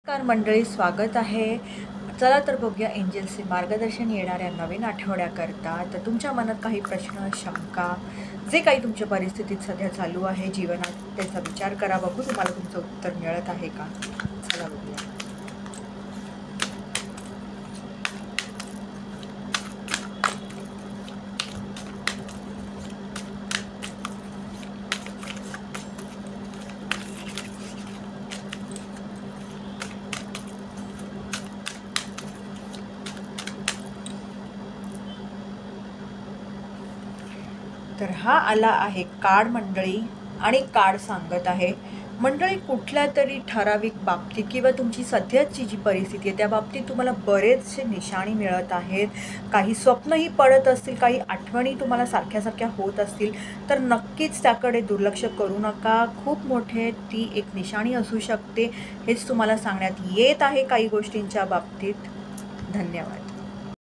नमस्कार मंडळी, स्वागत आहे. चला तर बघूया एंजल्सचे मार्गदर्शन येणाऱ्या नवीन आठवड्याकरता. तर तुमच्या मनात काही प्रश्न, शंका, जे काही तुमच्या परिस्थितीत सध्या चालू आहे जीवनात, त्याचा विचार करा. बघू तुम्हाला तुमचं उत्तर मिळत आहे का? चला बघूया. तर हा आला आहे कार्ड मंडळी, आणि कार्ड सांगत आहे मंडळी, कुठल्या तरी ठराविक बाबतीत किंवा तुमची सध्याची जी परिस्थिती आहे त्या बाबतीत तुम्हाला बरेचसे निशाणी मिळत आहेत. काही स्वप्नही पडत असतील, काही आठवणी तुम्हाला सारख्या सारख्या होत असतील, तर नक्कीच त्याकडे दुर्लक्ष करू नका. खूप मोठे ती एक निशाणी असू शकते, हेच तुम्हाला सांगण्यात येत आहे काही गोष्टींच्या बाबतीत. धन्यवाद.